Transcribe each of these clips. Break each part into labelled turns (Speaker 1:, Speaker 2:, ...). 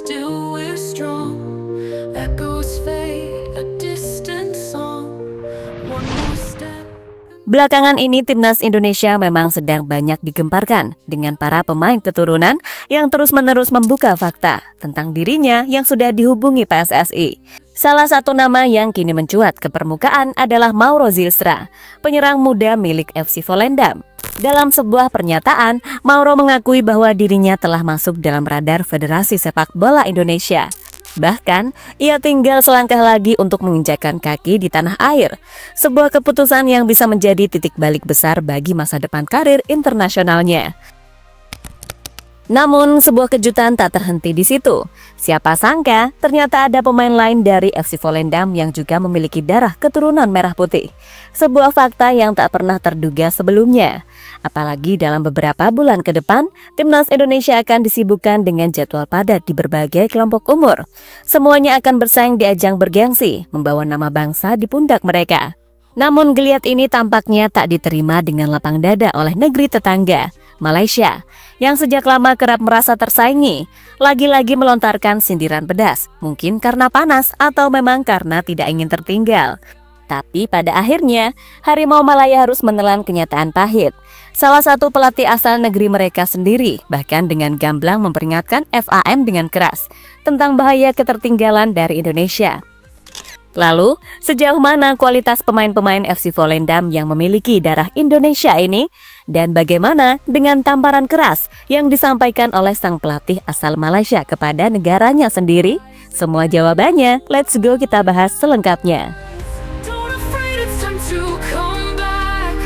Speaker 1: still we're strong. Echoes fade, a distant song. One more step.
Speaker 2: Belakangan ini timnas Indonesia memang sedang banyak digemparkan dengan para pemain keturunan yang terus-menerus membuka fakta tentang dirinya yang sudah dihubungi PSSI. Salah satu nama yang kini mencuat ke permukaan adalah Mauro Zylstra, penyerang muda milik FC Volendam. Dalam sebuah pernyataan, Mauro mengakui bahwa dirinya telah masuk dalam radar Federasi Sepak Bola Indonesia. Bahkan, ia tinggal selangkah lagi untuk menginjakkan kaki di tanah air. Sebuah keputusan yang bisa menjadi titik balik besar bagi masa depan karir internasionalnya. Namun, sebuah kejutan tak terhenti di situ. Siapa sangka, ternyata ada pemain lain dari FC Volendam yang juga memiliki darah keturunan merah putih. Sebuah fakta yang tak pernah terduga sebelumnya. Apalagi dalam beberapa bulan ke depan, timnas Indonesia akan disibukkan dengan jadwal padat di berbagai kelompok umur. Semuanya akan bersaing di ajang bergengsi, membawa nama bangsa di pundak mereka. Namun geliat ini tampaknya tak diterima dengan lapang dada oleh negeri tetangga, Malaysia, yang sejak lama kerap merasa tersaingi, lagi-lagi melontarkan sindiran pedas, mungkin karena panas atau memang karena tidak ingin tertinggal. Tapi pada akhirnya, Harimau Malaya harus menelan kenyataan pahit. Salah satu pelatih asal negeri mereka sendiri bahkan dengan gamblang memperingatkan FAM dengan keras tentang bahaya ketertinggalan dari Indonesia. Lalu, sejauh mana kualitas pemain-pemain FC Volendam yang memiliki darah Indonesia ini? Dan bagaimana dengan tamparan keras yang disampaikan oleh sang pelatih asal Malaysia kepada negaranya sendiri? Semua jawabannya, let's go kita bahas selengkapnya.
Speaker 1: Don't afraid, it's time to come back.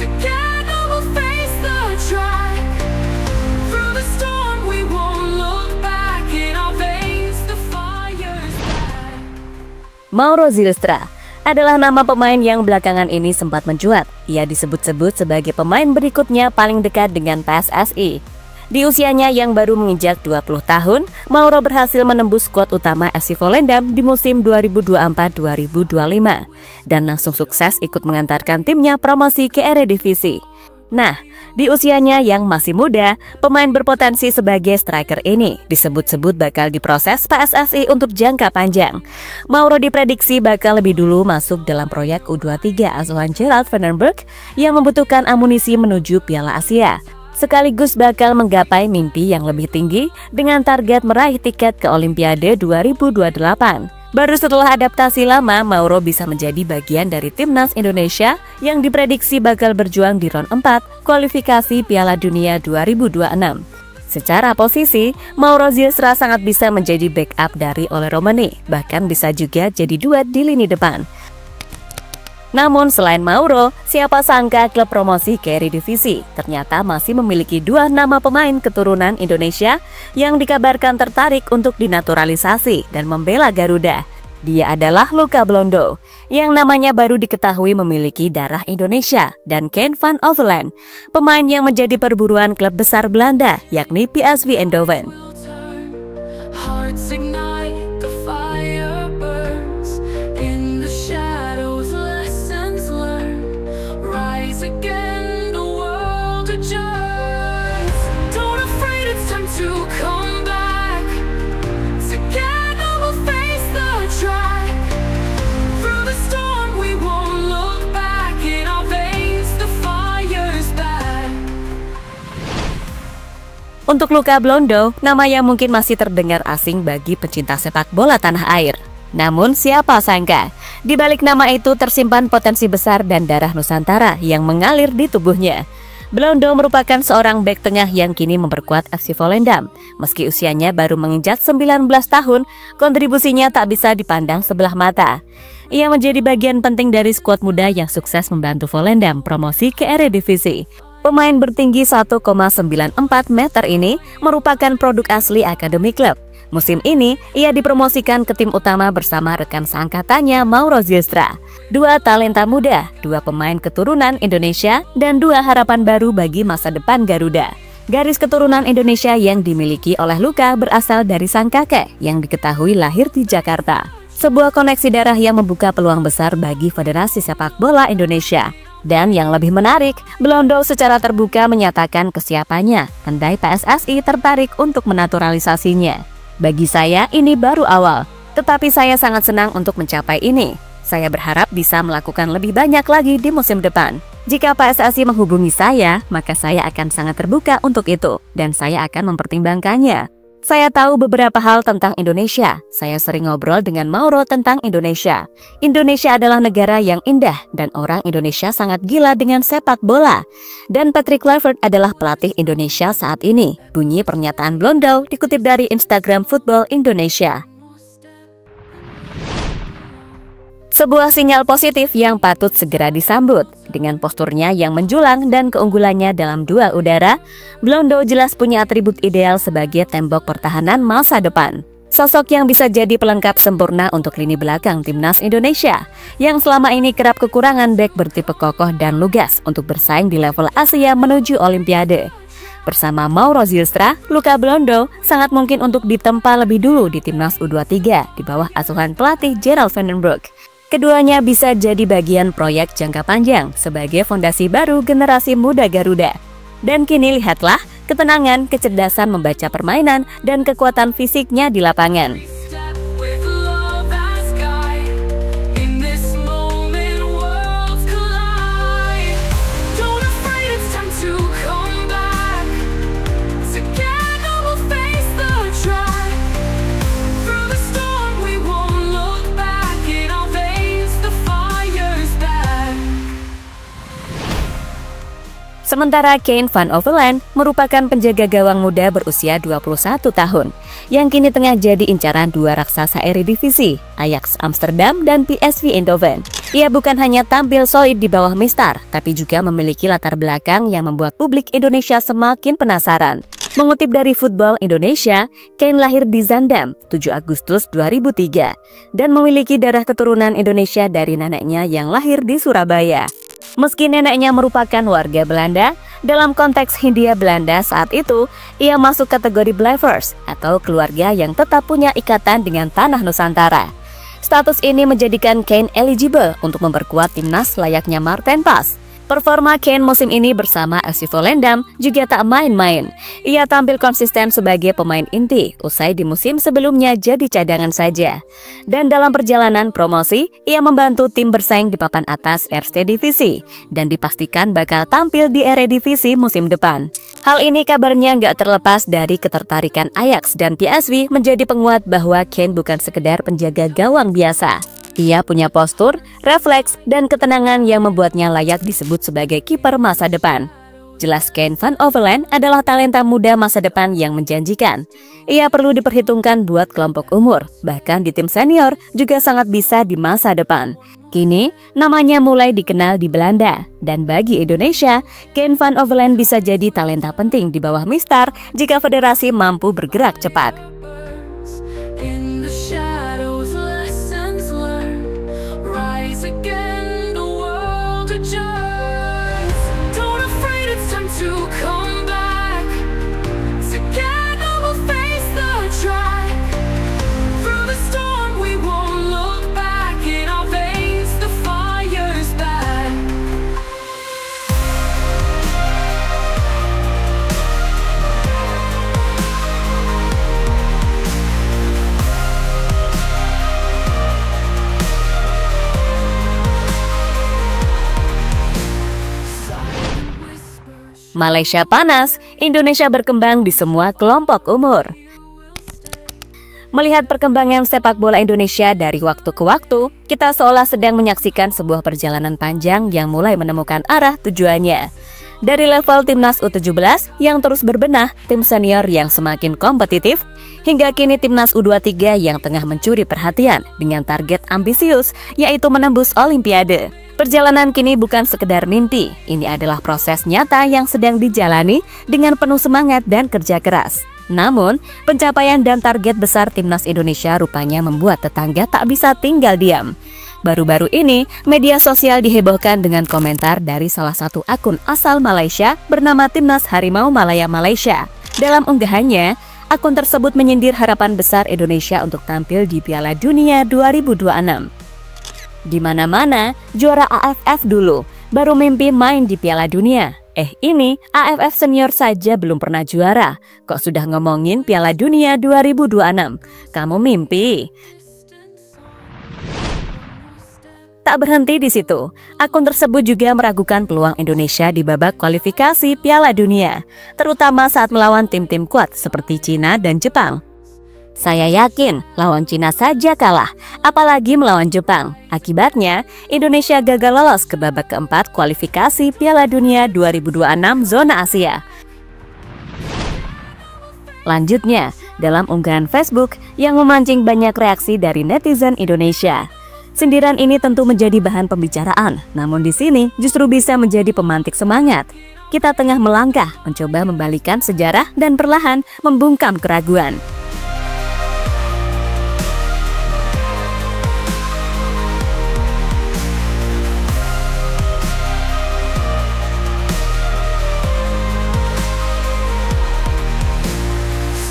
Speaker 1: Together we'll face the track. Through the storm we won't look back. In our veins the fire's back.
Speaker 2: Mauro Zylstra adalah nama pemain yang belakangan ini sempat mencuat. Ia disebut-sebut sebagai pemain berikutnya paling dekat dengan PSSI. Di usianya yang baru menginjak 20 tahun, Mauro berhasil menembus skuad utama FC Volendam di musim 2024-2025 dan langsung sukses ikut mengantarkan timnya promosi ke Eredivisie. Nah, di usianya yang masih muda, pemain berpotensi sebagai striker ini disebut-sebut bakal diproses PSSI untuk jangka panjang. Mauro diprediksi bakal lebih dulu masuk dalam proyek U23 asuhan Gerald van den Berg yang membutuhkan amunisi menuju Piala Asia. Sekaligus bakal menggapai mimpi yang lebih tinggi dengan target meraih tiket ke Olimpiade 2028. Baru setelah adaptasi lama, Mauro bisa menjadi bagian dari timnas Indonesia yang diprediksi bakal berjuang di round 4 kualifikasi Piala Dunia 2026. Secara posisi, Mauro Zylstra sangat bisa menjadi backup dari Ole Romani, bahkan bisa juga jadi duet di lini depan. Namun selain Mauro, siapa sangka klub promosi ke Eredivisie ternyata masih memiliki dua nama pemain keturunan Indonesia yang dikabarkan tertarik untuk dinaturalisasi dan membela Garuda. Dia adalah Luka Blondo, yang namanya baru diketahui memiliki darah Indonesia, dan Ken van Overland, pemain yang menjadi perburuan klub besar Belanda, yakni PSV Eindhoven.
Speaker 1: Hearts ignite, the fire burns. In the shadows, lessons learned. Rise again, the world adjourns. Don't afraid, it's time to come back. Together we'll face the track. Through the storm we won't look back. In our veins the fire's back.
Speaker 2: Untuk Luka Blondo, nama yang mungkin masih terdengar asing bagi pecinta sepak bola tanah air. Namun siapa sangka, di balik nama itu tersimpan potensi besar dan darah Nusantara yang mengalir di tubuhnya. Blondo merupakan seorang bek tengah yang kini memperkuat FC Volendam. Meski usianya baru menginjak 19 tahun, kontribusinya tak bisa dipandang sebelah mata. Ia menjadi bagian penting dari skuad muda yang sukses membantu Volendam promosi ke Eredivisie. Pemain bertinggi 1,94 meter ini merupakan produk asli akademi klub. Musim ini, ia dipromosikan ke tim utama bersama rekan seangkatannya Mauro Zylstra. Dua talenta muda, dua pemain keturunan Indonesia, dan dua harapan baru bagi masa depan Garuda. Garis keturunan Indonesia yang dimiliki oleh Luka berasal dari sang kakek yang diketahui lahir di Jakarta. Sebuah koneksi darah yang membuka peluang besar bagi Federasi Sepak Bola Indonesia. Dan yang lebih menarik, Blondo secara terbuka menyatakan kesiapannya andai PSSI tertarik untuk menaturalisasinya. Bagi saya ini baru awal, tetapi saya sangat senang untuk mencapai ini. Saya berharap bisa melakukan lebih banyak lagi di musim depan. Jika PSSI menghubungi saya, maka saya akan sangat terbuka untuk itu, dan saya akan mempertimbangkannya. Saya tahu beberapa hal tentang Indonesia. Saya sering ngobrol dengan Mauro tentang Indonesia. Indonesia adalah negara yang indah, dan orang Indonesia sangat gila dengan sepak bola. Dan Patrick Kluivert adalah pelatih Indonesia saat ini. Bunyi pernyataan Blondo dikutip dari Instagram Football Indonesia. Sebuah sinyal positif yang patut segera disambut. Dengan posturnya yang menjulang dan keunggulannya dalam duel udara, Blondo jelas punya atribut ideal sebagai tembok pertahanan masa depan. Sosok yang bisa jadi pelengkap sempurna untuk lini belakang timnas Indonesia, yang selama ini kerap kekurangan bek bertipe kokoh dan lugas untuk bersaing di level Asia menuju Olimpiade. Bersama Mauro Zylstra, Luka Blondo sangat mungkin untuk ditempa lebih dulu di timnas U23 di bawah asuhan pelatih Gerald van den Broek. Keduanya bisa jadi bagian proyek jangka panjang sebagai fondasi baru generasi muda Garuda. Dan kini lihatlah ketenangan, kecerdasan membaca permainan, dan kekuatan fisiknya di lapangan. Sementara Kane van Overland merupakan penjaga gawang muda berusia 21 tahun yang kini tengah jadi incaran dua raksasa Eredivisie, Ajax Amsterdam dan PSV Eindhoven. Ia bukan hanya tampil solid di bawah Mistar, tapi juga memiliki latar belakang yang membuat publik Indonesia semakin penasaran. Mengutip dari Football Indonesia, Kane lahir di Zaandam 7 Agustus 2003 dan memiliki darah keturunan Indonesia dari neneknya yang lahir di Surabaya. Meski neneknya merupakan warga Belanda, dalam konteks Hindia Belanda saat itu, ia masuk kategori Blijvers atau keluarga yang tetap punya ikatan dengan tanah Nusantara. Status ini menjadikan Kane eligible untuk memperkuat timnas layaknya Maarten Pas. Performa Kane musim ini bersama FC Volendam juga tak main-main. Ia tampil konsisten sebagai pemain inti, usai di musim sebelumnya jadi cadangan saja. Dan dalam perjalanan promosi, ia membantu tim bersaing di papan atas Eerste Divisie dan dipastikan bakal tampil di Eredivisie musim depan. Hal ini kabarnya nggak terlepas dari ketertarikan Ajax dan PSV menjadi penguat bahwa Kane bukan sekedar penjaga gawang biasa. Ia punya postur, refleks, dan ketenangan yang membuatnya layak disebut sebagai kiper masa depan. Jelas Kane van Overland adalah talenta muda masa depan yang menjanjikan. Ia perlu diperhitungkan buat kelompok umur, bahkan di tim senior juga sangat bisa di masa depan. Kini, namanya mulai dikenal di Belanda. Dan bagi Indonesia, Kane van Overland bisa jadi talenta penting di bawah Mistar jika federasi mampu bergerak cepat. Malaysia panas, Indonesia berkembang di semua kelompok umur. Melihat perkembangan sepak bola Indonesia dari waktu ke waktu, kita seolah sedang menyaksikan sebuah perjalanan panjang yang mulai menemukan arah tujuannya. Dari level timnas U17 yang terus berbenah, tim senior yang semakin kompetitif, hingga kini timnas U23 yang tengah mencuri perhatian dengan target ambisius, yaitu menembus Olimpiade. Perjalanan kini bukan sekedar mimpi, ini adalah proses nyata yang sedang dijalani dengan penuh semangat dan kerja keras. Namun, pencapaian dan target besar timnas Indonesia rupanya membuat tetangga tak bisa tinggal diam. Baru-baru ini, media sosial dihebohkan dengan komentar dari salah satu akun asal Malaysia bernama Timnas Harimau Malaya Malaysia. Dalam unggahannya, akun tersebut menyindir harapan besar Indonesia untuk tampil di Piala Dunia 2026. Di mana-mana, juara AFF dulu, baru mimpi main di Piala Dunia. Ini AFF senior saja belum pernah juara, kok sudah ngomongin Piala Dunia 2026? Kamu mimpi. Tak berhenti di situ, akun tersebut juga meragukan peluang Indonesia di babak kualifikasi Piala Dunia, terutama saat melawan tim-tim kuat seperti Cina dan Jepang. Saya yakin lawan Cina saja kalah, apalagi melawan Jepang. Akibatnya, Indonesia gagal lolos ke babak keempat kualifikasi Piala Dunia 2026 zona Asia. Lanjutnya, dalam unggahan Facebook yang memancing banyak reaksi dari netizen Indonesia. Sindiran ini tentu menjadi bahan pembicaraan, namun di sini justru bisa menjadi pemantik semangat. Kita tengah melangkah, mencoba membalikan sejarah dan perlahan membungkam keraguan.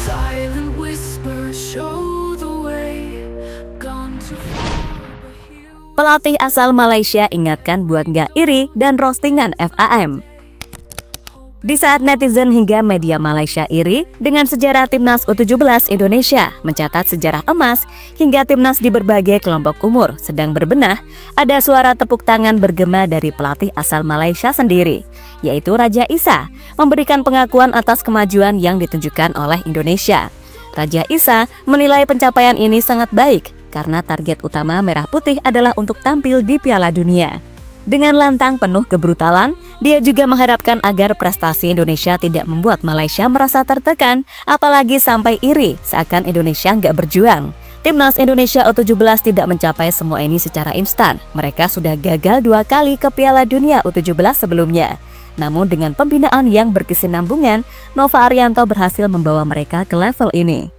Speaker 1: Silent whispers show the way, gone too far.
Speaker 2: Pelatih asal Malaysia ingatkan buat nggak iri dan roastingan FAM. Di saat netizen hingga media Malaysia iri dengan sejarah timnas U17 Indonesia mencatat sejarah emas hingga timnas di berbagai kelompok umur sedang berbenah, ada suara tepuk tangan bergema dari pelatih asal Malaysia sendiri, yaitu Raja Isa, memberikan pengakuan atas kemajuan yang ditunjukkan oleh Indonesia. Raja Isa menilai pencapaian ini sangat baik karena target utama Merah Putih adalah untuk tampil di Piala Dunia. Dengan lantang penuh kebrutalan, dia juga mengharapkan agar prestasi Indonesia tidak membuat Malaysia merasa tertekan, apalagi sampai iri seakan Indonesia nggak berjuang. Timnas Indonesia U17 tidak mencapai semua ini secara instan. Mereka sudah gagal 2 kali ke Piala Dunia U17 sebelumnya. Namun dengan pembinaan yang berkesinambungan, Nova Arianto berhasil membawa mereka ke level ini.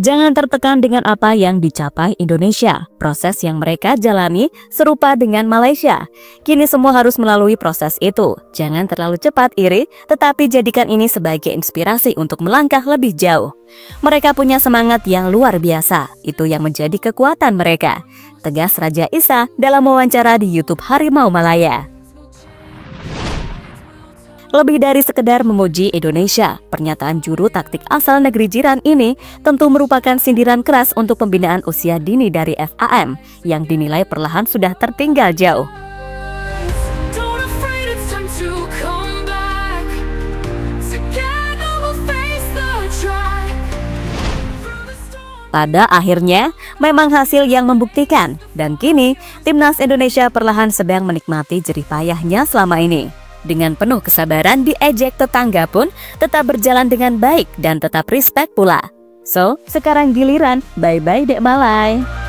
Speaker 2: Jangan tertekan dengan apa yang dicapai Indonesia. Proses yang mereka jalani serupa dengan Malaysia. Kini semua harus melalui proses itu. Jangan terlalu cepat iri, tetapi jadikan ini sebagai inspirasi untuk melangkah lebih jauh. Mereka punya semangat yang luar biasa. Itu yang menjadi kekuatan mereka, tegas Raja Isa dalam wawancara di YouTube Harimau Malaya. Lebih dari sekedar memuji Indonesia, pernyataan juru taktik asal negeri jiran ini tentu merupakan sindiran keras untuk pembinaan usia dini dari FAM yang dinilai perlahan sudah tertinggal jauh.
Speaker 1: Don't afraid, it's time to come back. Together we'll face the track. Through the storm.
Speaker 2: Pada akhirnya, memang hasil yang membuktikan, dan kini timnas Indonesia perlahan sedang menikmati jerih payahnya selama ini. Dengan penuh kesabaran diejek tetangga pun tetap berjalan dengan baik dan tetap respect pula. So, sekarang giliran bye-bye Dek Malai.